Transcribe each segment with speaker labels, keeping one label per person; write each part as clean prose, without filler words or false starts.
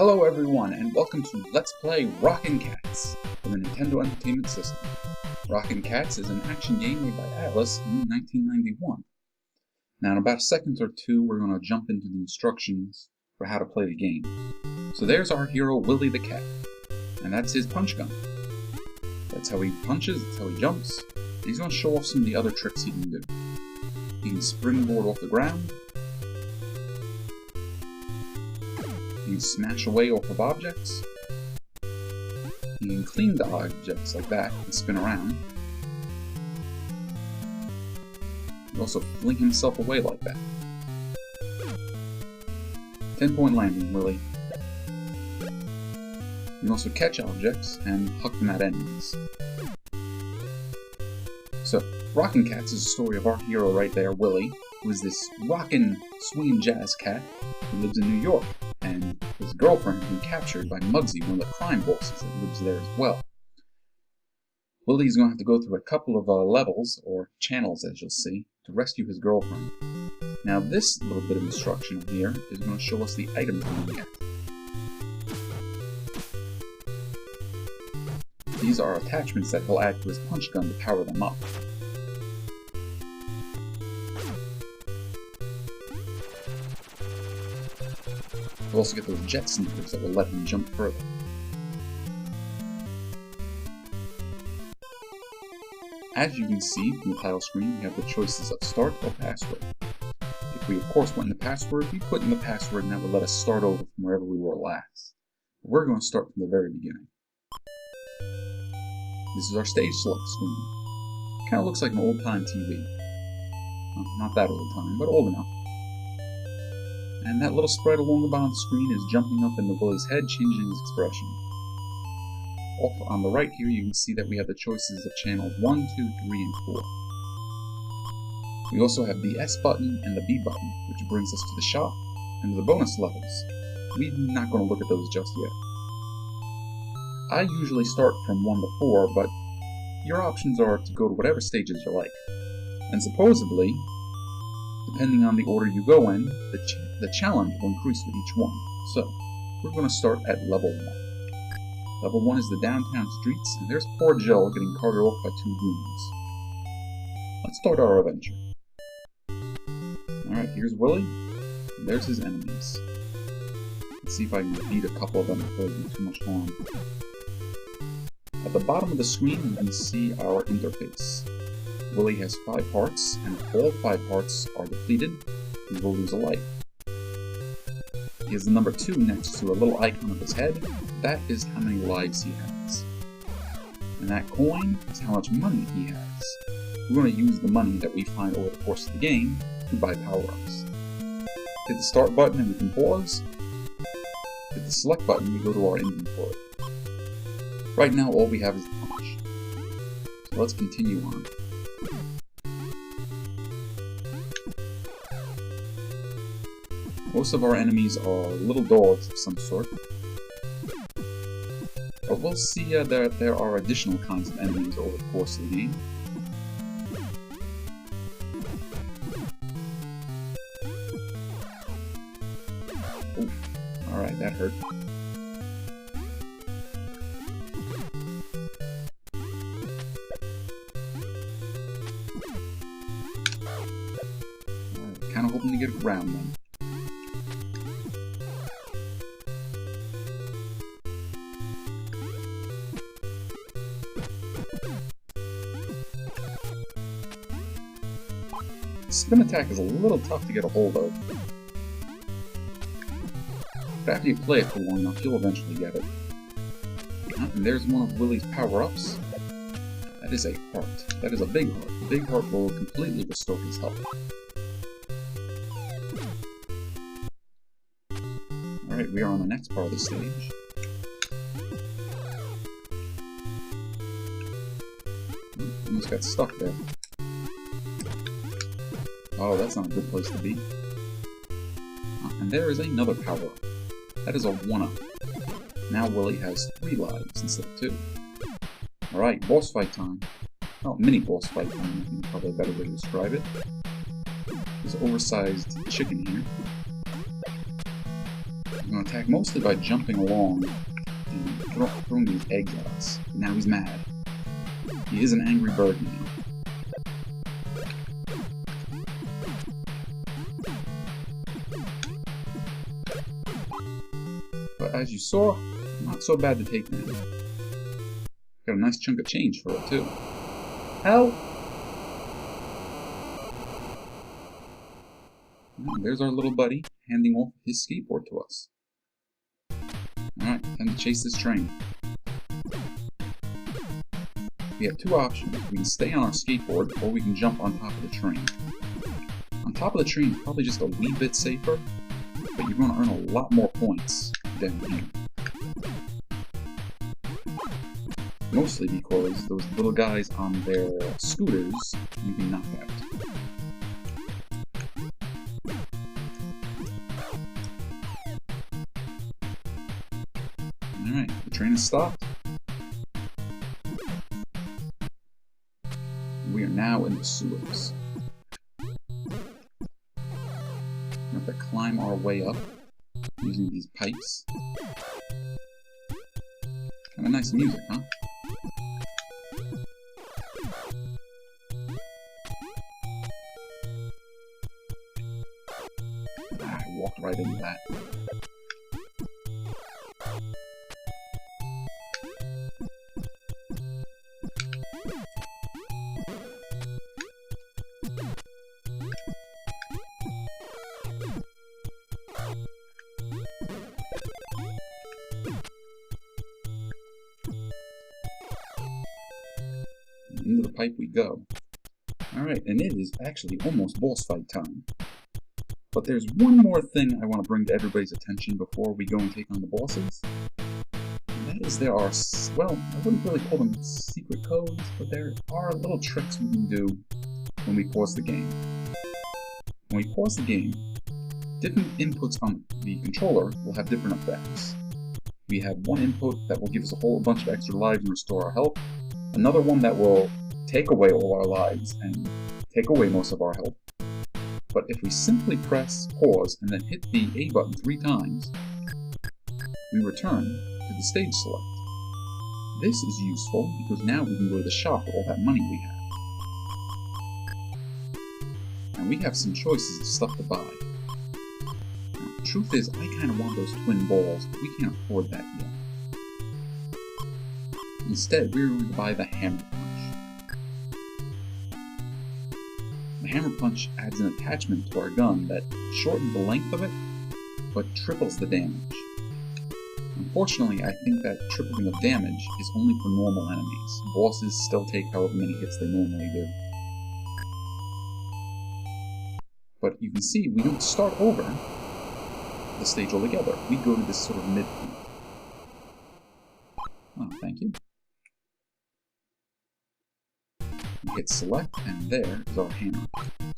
Speaker 1: Hello everyone, and welcome to Let's Play Rockin' Cats for the Nintendo Entertainment System. Rockin' Cats is an action game made by Atlus in 1991. Now in about a second or two we're going to jump into the instructions for how to play the game. So there's our hero Willy the cat, and that's his punch gun. That's how he punches, that's how he jumps, and he's going to show off some of the other tricks he can do. He can springboard off the ground, he can smash away off of objects, he can clean the objects like that and spin around. He can also fling himself away like that. 10-point landing, Willy. You can also catch objects and huck them at enemies. So, Rockin' Cats is the story of our hero right there, Willy, who is this rockin', swingin' jazz cat who lives in New York, and his girlfriend has been captured by Mugsy, one of the crime bosses that lives there as well. Willy's going to have to go through a couple of levels, or channels as you'll see, to rescue his girlfriend. Now this little bit of instruction here is going to show us the items we can get. These are attachments that he'll add to his punch gun to power them up. We'll also get those jet sneakers that will let him jump further. As you can see from the title screen, we have the choices of start or password. If we of course went in the password, we put in the password and that would let us start over from wherever we were last. But we're going to start from the very beginning. This is our stage select screen. Kind of looks like an old-time TV. Well, not that old-time, but old enough. And that little sprite along the bottom of the screen is jumping up into Willy's head, changing his expression. Off on the right here, you can see that we have the choices of channels 1, 2, 3, and 4. We also have the S button and the B button, which brings us to the shop and to the bonus levels. We're not going to look at those just yet. I usually start from 1 to 4, but your options are to go to whatever stages you like. And supposedly, depending on the order you go in, the challenge will increase with each one. So, we're going to start at level 1. Level 1 is the downtown streets, and there's poor Joe getting carted off by 2 goons. Let's start our adventure. Alright, here's Willy, and there's his enemies. Let's see if I can defeat a couple of them before they do too much harm. At the bottom of the screen, you can see our interface. Willy has 5 hearts, and if all 5 hearts are depleted, he will lose a life. He has the number 2 next to a little icon of his head. That is how many lives he has. And that coin is how much money he has. We're going to use the money that we find over the course of the game to buy power-ups. Hit the start button and we can pause. Hit the select button, we go to our inventory. Right now all we have is the punch. So let's continue on. Most of our enemies are little dogs of some sort. But we'll see that there are additional kinds of enemies over the course of the game. Oof. Alright, that hurt. Kind of hoping to get around them. The spin attack is a little tough to get a hold of. But after you play it for long enough, you'll eventually get it. And there's one of Willy's power-ups. That is a heart. That is a big heart. The big heart will completely restore his health. Alright, we are on the next part of the stage. Almost got stuck there. Oh, that's not a good place to be. And there is another power-up. That is a 1-up. Now Willy has 3 lives instead of 2. Alright, boss fight time. Oh, mini boss fight time, I think is probably a better way to describe it. This oversized chicken here. I'm going to attack mostly by jumping along and throwing these eggs at us. Now he's mad. He is an angry bird now. But as you saw, not so bad to take down. Got a nice chunk of change for it too. Help! And there's our little buddy handing off his skateboard to us. Alright, time to chase this train. We have two options. We can stay on our skateboard, or we can jump on top of the train. On top of the train is probably just a wee bit safer, but you're going to earn a lot more points down here. Mostly because those little guys on their scooters you can knock out. Alright, the train has stopped. We are now in the sewers. We have to climb our way up using these pipes. Kind of nice music, huh? I walked right into that. Into the pipe we go. Alright, and it is actually almost boss fight time. But there's one more thing I want to bring to everybody's attention before we go and take on the bosses. And that is there are, well, I wouldn't really call them secret codes, but there are little tricks we can do when we pause the game. When we pause the game, different inputs on the controller will have different effects. We have one input that will give us a whole bunch of extra lives and restore our health. Another one that will take away all our lives and take away most of our health. But if we simply press pause and then hit the A button 3 times, we return to the stage select. This is useful because now we can go to the shop with all that money we have. And we have some choices of stuff to buy. Now, the truth is, I kind of want those twin balls, but we can't afford that yet. Instead, we're going to buy the hammer punch. The hammer punch adds an attachment to our gun that shortens the length of it, but triples the damage. Unfortunately, I think that tripling of damage is only for normal enemies. Bosses still take however many hits they normally do. But you can see, we don't start over the stage altogether. We go to this sort of midpoint. Oh, thank you. We hit select, and there is our hammer. You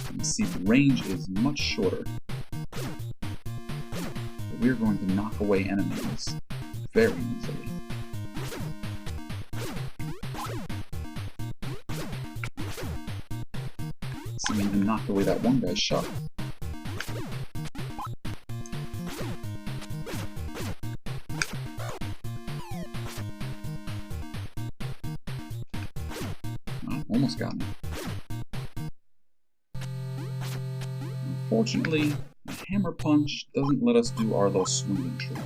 Speaker 1: can see the range is much shorter. But we're going to knock away enemies very easily. So we even knocked away that one guy's shot. Almost got me. Unfortunately, the hammer punch doesn't let us do our little swinging trick.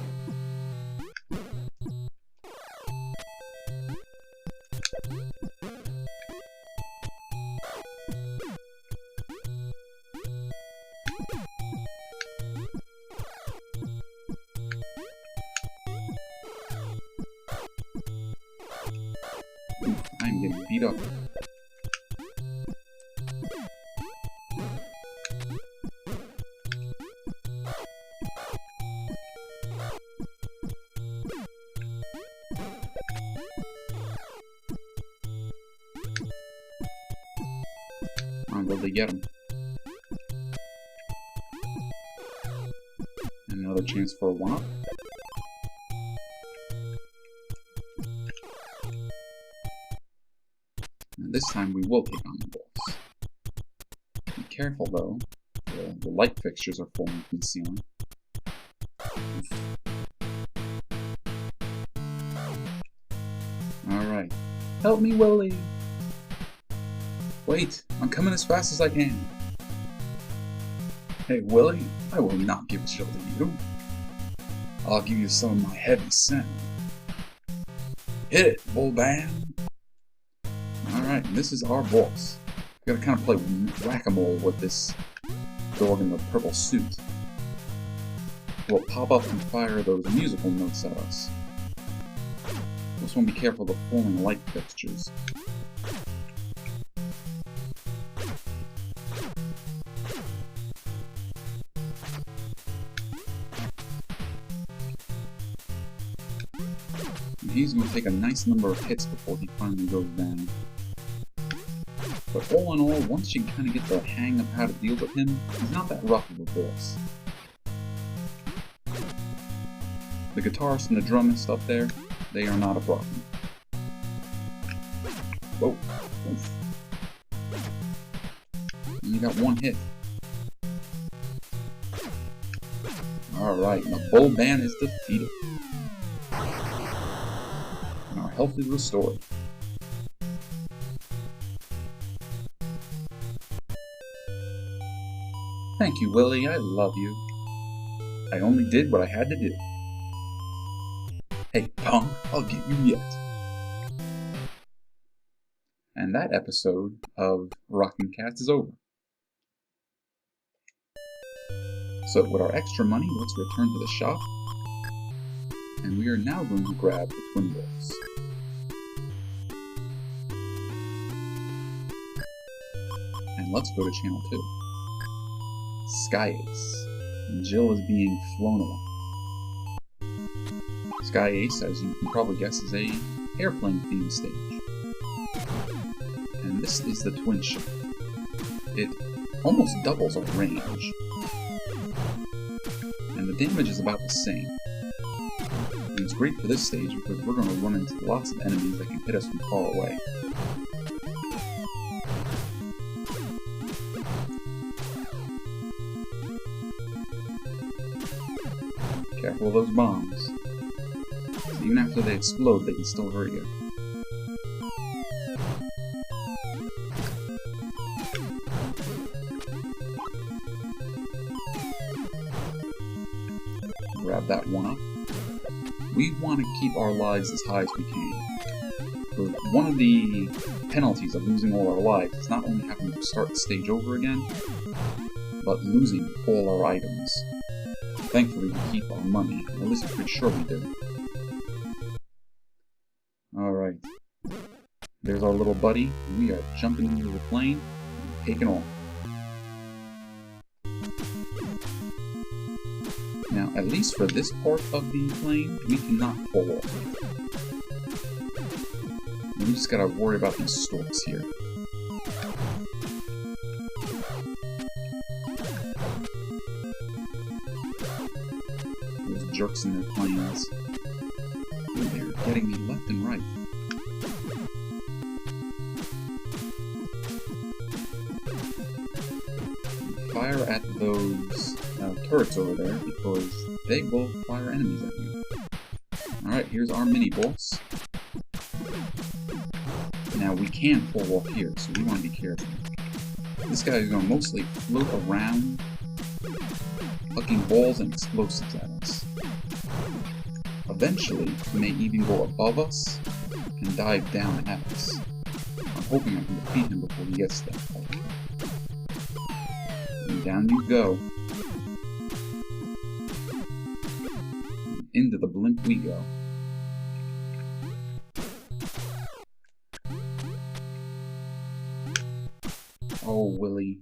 Speaker 1: Oof, I'm getting beat up. Will they get him? And another chance for a 1-up. And this time we will take on the boss. Be careful though, the light fixtures are falling from the ceiling. Alright. Help me, Willy! Wait, I'm coming as fast as I can. Hey, Willy, I will not give chill to you. I'll give you some of my heavy sound. Hit it, bull band! Alright, this is our boss. We gotta kind of play whack-a-mole with this dog in the purple suit. We'll pop up and fire those musical notes at us. Also want to be careful of the falling light fixtures. And he's going to take a nice number of hits before he finally goes down. But all in all, once you kind of get the hang of how to deal with him, he's not that rough of a boss. The guitarist and the drummist up there, they are not a problem. Whoa. Oof. You got one hit. Alright, the bull band is defeated. And our health is restored. Thank you, Willy, I love you. I only did what I had to do. Hey, punk, I'll get you yet. And that episode of Rockin' is over. So with our extra money, let's return to the shop. And we are now going to grab the twin balls. And let's go to channel 2. Sky Ace. And Jill is being flown along. Sky Ace, as you can probably guess, is a airplane themed stage. And this is the twin ship. It almost doubles our range. And the damage is about the same. And it's great for this stage because we're going to run into lots of enemies that can hit us from far away. Careful of those bombs. Even after they explode, they can still hurt you. Grab that one up. We want to keep our lives as high as we can. So one of the penalties of losing all our lives is not only having to start the stage over again, but losing all our items. Thankfully, we keep our money. At least I'm pretty sure we do. Alright. There's our little buddy. We are jumping into the plane and taking off. Now, at least for this part of the plane, we cannot fall off. We just gotta worry about these storks here. Those jerks in their planes. Ooh, they're getting me left and right. Fire at those turrets over there because they will fire enemies at you. Alright, here's our mini-boss. Now we can fall off here, so we want to be careful. This guy is going to mostly float around, hucking balls and explosives at us. Eventually, he may even go above us and dive down at us. I'm hoping I can defeat him before he gets that far. And down you go. Into the blimp we go. Oh, Willy.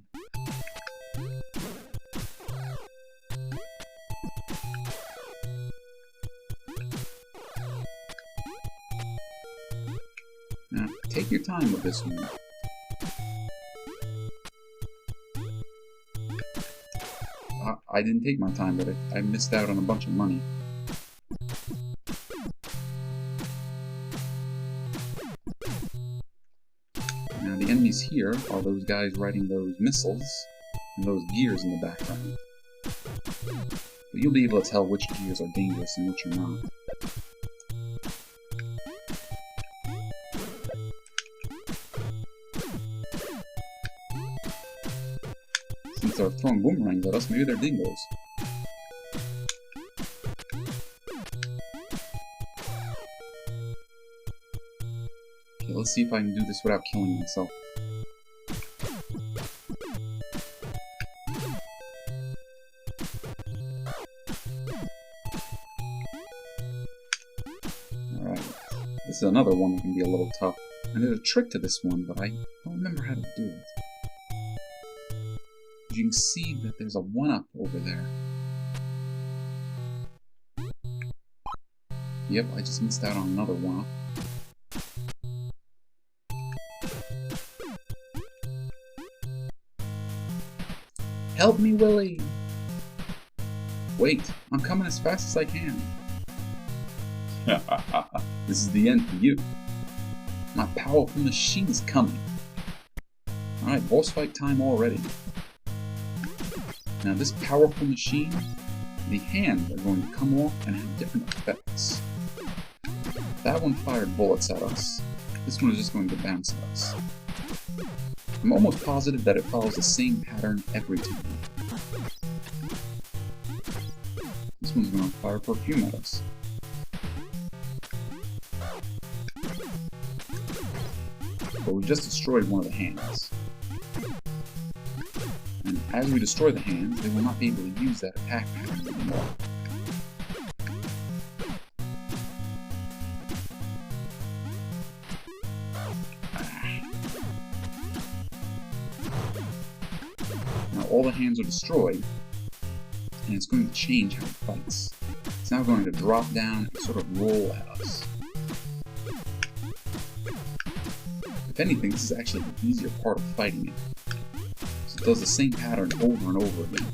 Speaker 1: Now, take your time with this one. I didn't take my time with it. I missed out on a bunch of money. Now, the enemies here are those guys riding those missiles and those gears in the background. but you'll be able to tell which gears are dangerous and which are not. Since they're throwing boomerangs at us, maybe they're dingoes. Okay, let's see if I can do this without killing myself. Alright, this is another one that can be a little tough. And there's a trick to this one, but I don't remember how to do it. You can see that there's a 1-up over there. Yep, I just missed out on another 1-up. Help me, Willy! Wait, I'm coming as fast as I can. This is the end for you. My powerful machine is coming. Alright, boss fight time already. Now this powerful machine, the hands are going to come off and have different effects. That one fired bullets at us. This one is just going to bounce at us. I'm almost positive that it follows the same pattern every time. This one's going to fire perfume at us. But we just destroyed one of the hands. And as we destroy the hands, they will not be able to use that attack pattern anymore. Now all the hands are destroyed, and it's going to change how it fights. It's now going to drop down and sort of roll at us. If anything, this is actually the easier part of fighting it. So it does the same pattern over and over again.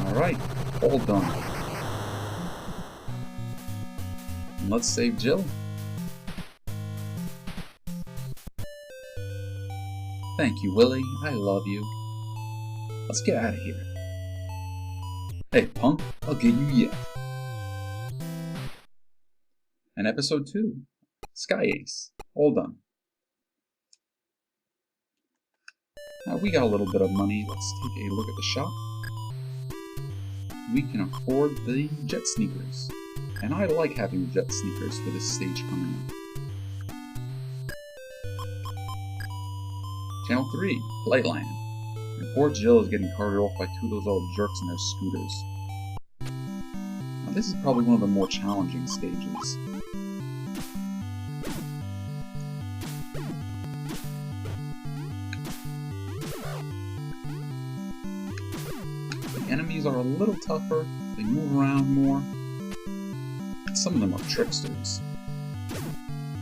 Speaker 1: Alright, all done. And let's save Jill. Thank you, Willy. I love you. Let's get out of here. Hey, punk, I'll get you yet. And episode 2, Sky Ace, all done. Now we got a little bit of money. Let's take a look at the shop. We can afford the jet sneakers. And I like having jet sneakers for this stage coming up. Channel 3, Playland. And poor Jill is getting carted off by 2 of those old jerks in their scooters. Now this is probably one of the more challenging stages. The enemies are a little tougher, they move around more. Some of them are tricksters.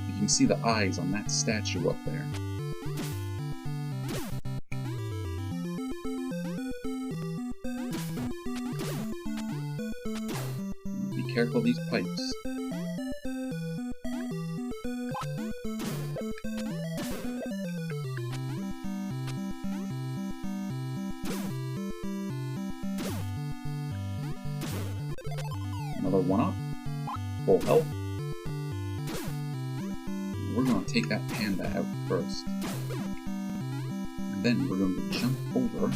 Speaker 1: You can see the eyes on that statue up there. Be careful of these pipes. Another 1-up. Full health. We're going to take that panda out first. And then we're going to jump over.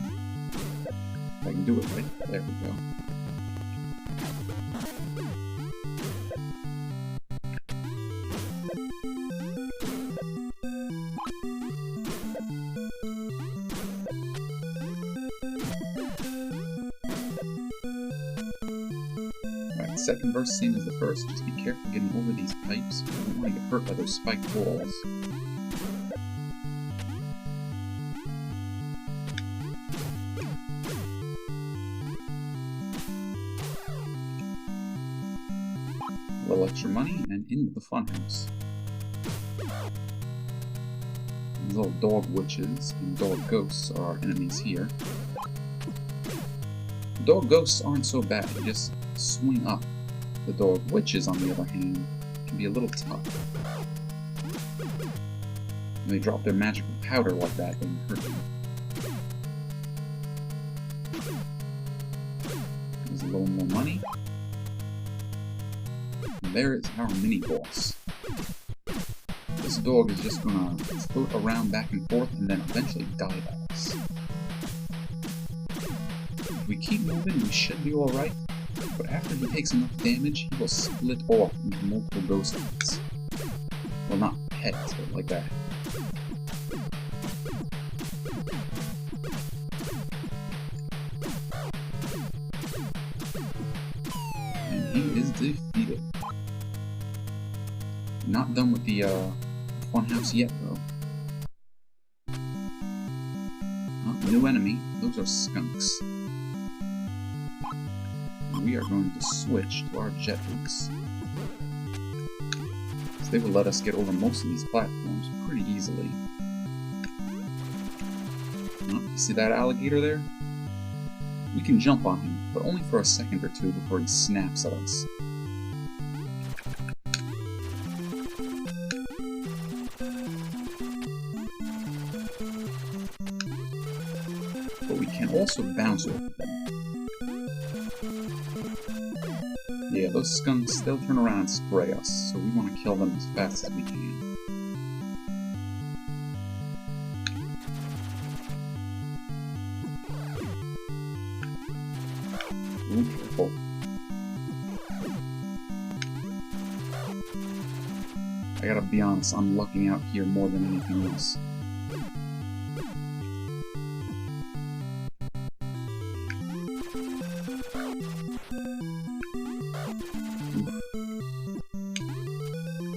Speaker 1: If I can do it right. There we go. Second verse, same as the first, just be careful getting over these pipes. You don't want to get hurt by those spiked balls. A little extra money and into the funhouse. These little dog witches and dog ghosts are our enemies here. The dog ghosts aren't so bad, you just swing up. The dog witches, on the other hand, can be a little tough. When they drop their magical powder like that, they hurt them. There's a little more money. And there is our mini-boss. This dog is just gonna float around back and forth and then eventually dive at us. If we keep moving, we should be alright, but after he takes enough damage, he will split off into multiple ghost heads. Well, not heads, but like that. And he is defeated. Not done with the funhouse yet, though. Oh, new enemy. Those are skunks. And we are going to switch to our jet boots. So they will let us get over most of these platforms pretty easily. Oh, you see that alligator there? We can jump on him, but only for a second or two before he snaps at us. But we can also bounce off of them. Yeah, those skunks, they'll turn around and spray us, so we want to kill them as fast as we can. Ooh, careful. I gotta be honest, I'm lucking out here more than anything else.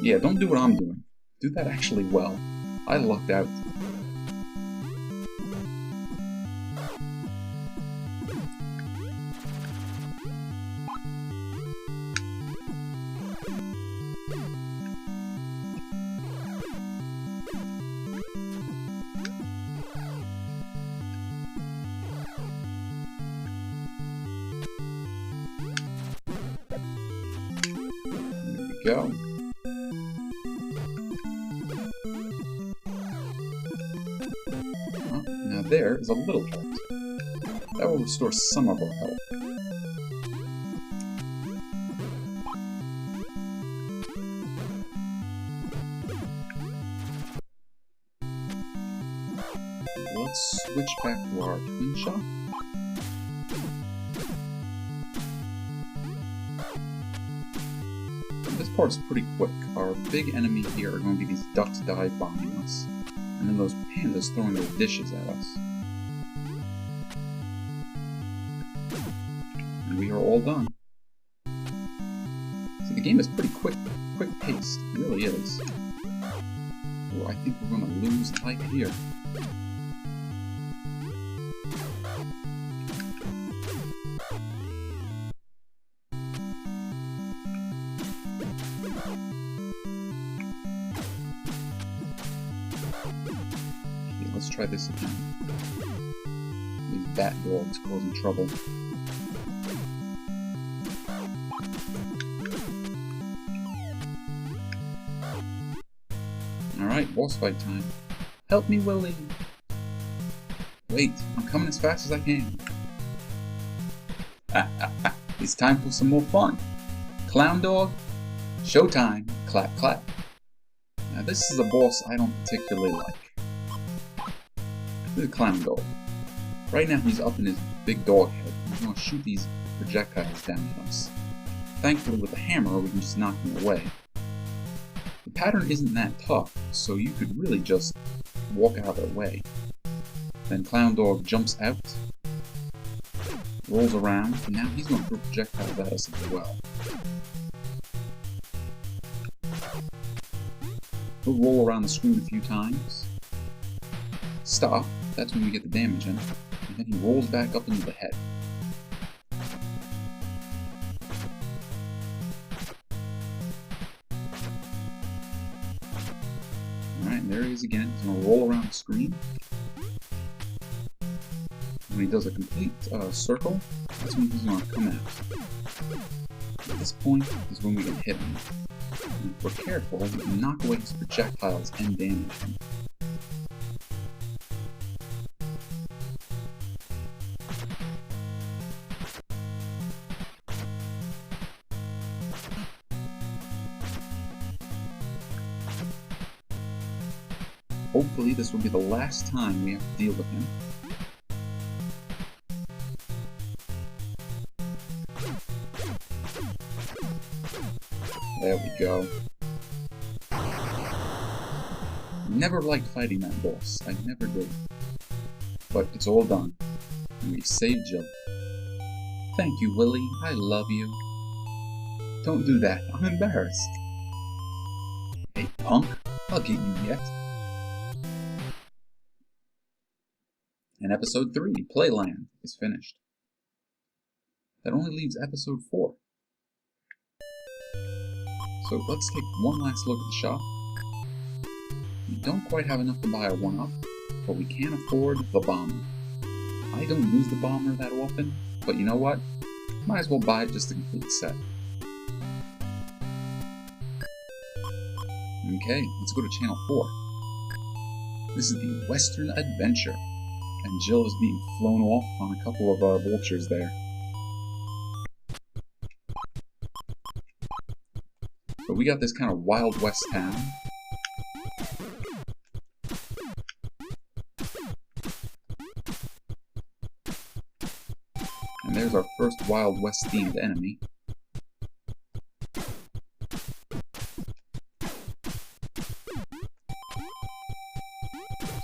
Speaker 1: Yeah, don't do what I'm doing. Do that actually well. I lucked out. There we go. There is a little health. That will restore some of our health. Let's switch back to our twin shop. This part's pretty quick. Our big enemy here are going to be these ducks dive bombing us. And then those pandas throwing their dishes at us. And we are all done. See, the game is pretty quick-paced. It really is. Oh, I think we're gonna lose life here. Let's try this again. These bat dogs causing trouble. Alright, boss fight time. Help me, Willy! Wait, I'm coming as fast as I can. It's time for some more fun. Clown dog, showtime, clap clap. Now this is a boss I don't particularly like. This is Clown Dog. Right now he's up in his big dog head. He's going to shoot these projectiles down at us. Thankfully with a hammer we can just knock him away. The pattern isn't that tough, so you could really just walk out of their way. Then Clown Dog jumps out, rolls around, and now he's going to throw projectiles at us as well. He'll roll around the screen a few times. Stop, that's when we get the damage in, and then he rolls back up into the head. Alright, and there he is again. He's going to roll around the screen. When he does a complete circle, that's when he's going to come out. At this point is when we can hit him. And if we're careful, we can knock away his projectiles and damage him. Hopefully this will be the last time we have to deal with him. There we go. Never liked fighting that boss. I never did. But it's all done. And we saved Jill. Thank you, Willy. I love you. Don't do that. I'm embarrassed. Hey, punk. I'll get you yet. And episode 3, Playland, is finished. That only leaves episode 4. So let's take one last look at the shop. We don't quite have enough to buy a 1-up, but we can afford the bomber. I don't use the bomber that often, but you know what? Might as well buy it just to complete the set. Okay, let's go to channel 4. This is the Western Adventure, and Jill is being flown off on a couple of vultures there. So we got this kind of Wild West town. And there's our first Wild West themed enemy.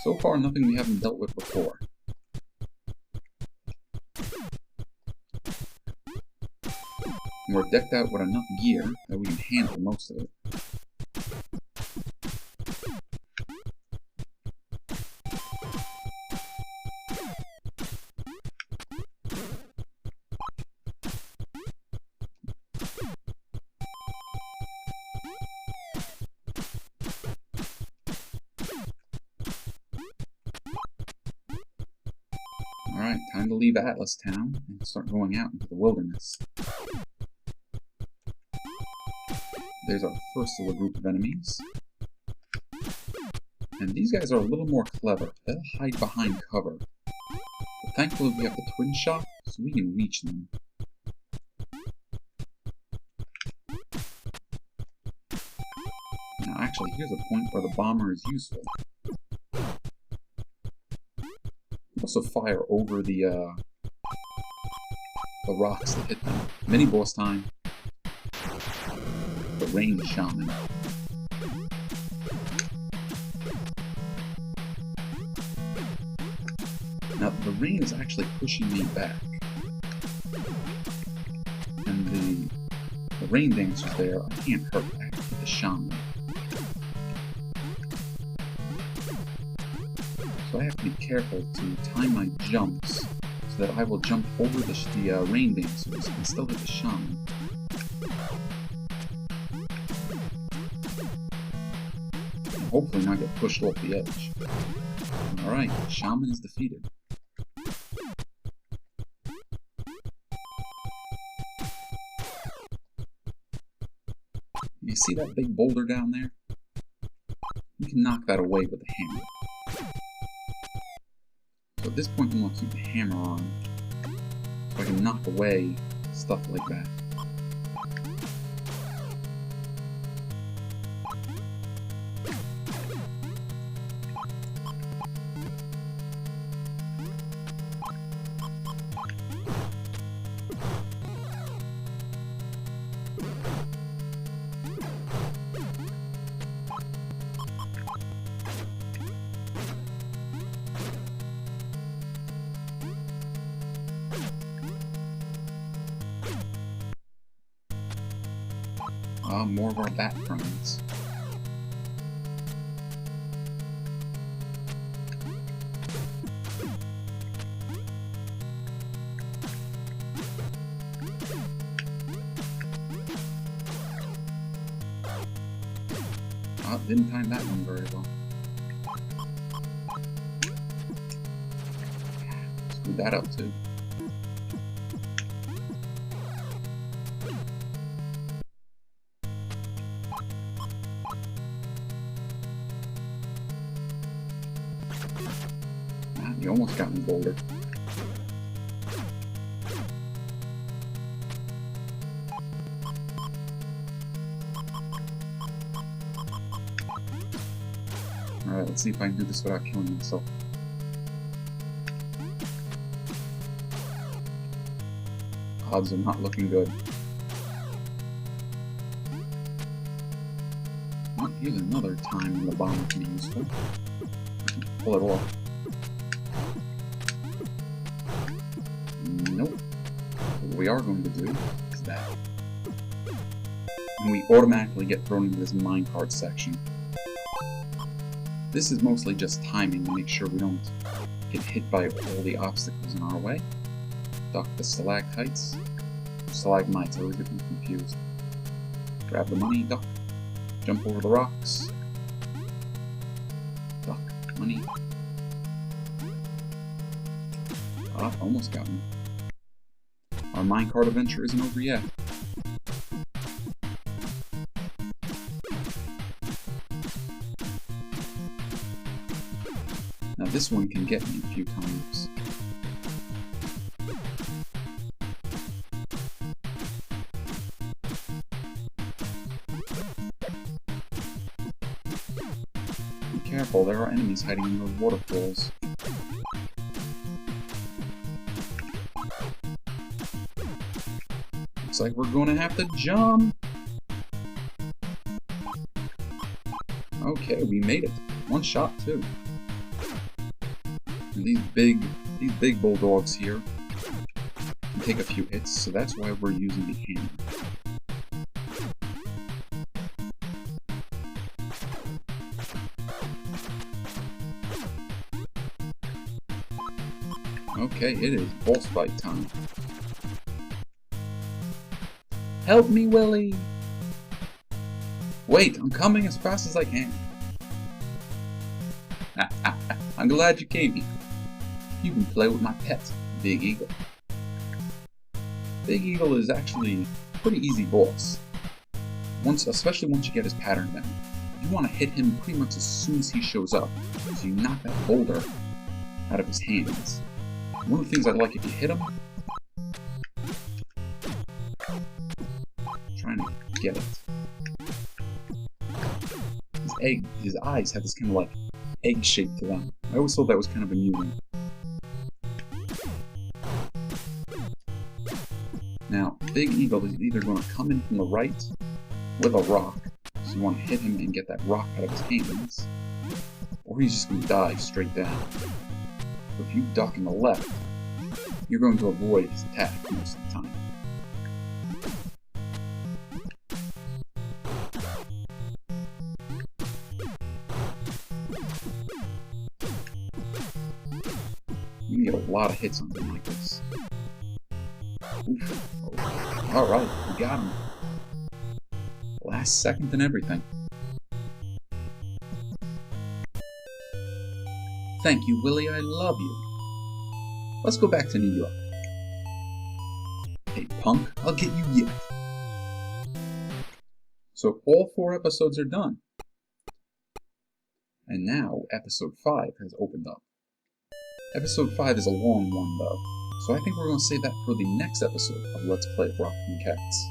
Speaker 1: So far, nothing we haven't dealt with before. And we're decked out with enough gear that we can handle most of it. Alright, time to leave Atlus Town and start going out into the wilderness. There's our first little group of enemies. And these guys are a little more clever. They'll hide behind cover. But thankfully we have the twin shot, so we can reach them. Now actually, here's a point where the bomber is useful. Also fire over the rocks that hit them. Mini boss time. The rain shaman. Now the rain is actually pushing me back, and the rain dancers there I can't hurt back with the shaman. So I have to be careful to time my jumps so that I will jump over the rain dancers and still hit the shaman. And hopefully not get pushed off the edge. Alright, shaman is defeated. You see that big boulder down there? You can knock that away with a hammer. So at this point I'm going to keep the hammer on, so I can knock away stuff like that. More of our bat friends. Didn't time that one very well. Screwed that up too. You almost got me, boulder. Alright, let's see if I can do this without killing myself. Odds are not looking good. Well, here's another time when the bomb can be useful. Pull it off. Nope. What we are going to do is that. And we automatically get thrown into this minecart section. This is mostly just timing to make sure we don't get hit by all the obstacles in our way. Duck the stalactites. Stalagmites, I always get them confused. Grab the money, duck. Jump over the rocks. Duck, money. Ah, almost got me. Our minecart adventure isn't over yet. Now this one can get me a few times. Be careful, there are enemies hiding in those waterfalls. Looks like we're going to have to jump! Okay, we made it. One shot, too. And these big bulldogs here can take a few hits, so that's why we're using the hammer. Okay, it is boss fight time. Help me, Willy! Wait, I'm coming as fast as I can. I'm glad you came here. You can play with my pet, Big Eagle. Big Eagle is actually a pretty easy boss. Especially once you get his pattern down. You want to hit him pretty much as soon as he shows up, so you knock that boulder out of his hands. One of the things I like, if you hit him, trying to get it. His eyes have this kind of like egg shape to them. I always thought that was kind of amusing. Now, Big Eagle is either going to come in from the right with a rock, so you want to hit him and get that rock out of his hands, or he's just going to dive straight down. But if you duck in the left, you're going to avoid his attack most of the time. You can get a lot of hits on him like this. Oof. Oh. Alright, we got him. Last second and everything. Thank you, Willy, I love you. Let's go back to New York. Hey, punk, I'll get you yet. So all 4 episodes are done. And now, episode 5 has opened up. Episode 5 is a long one, though, so I think we're going to save that for the next episode of Let's Play Rockin' Cats.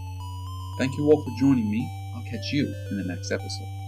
Speaker 1: Thank you all for joining me. I'll catch you in the next episode.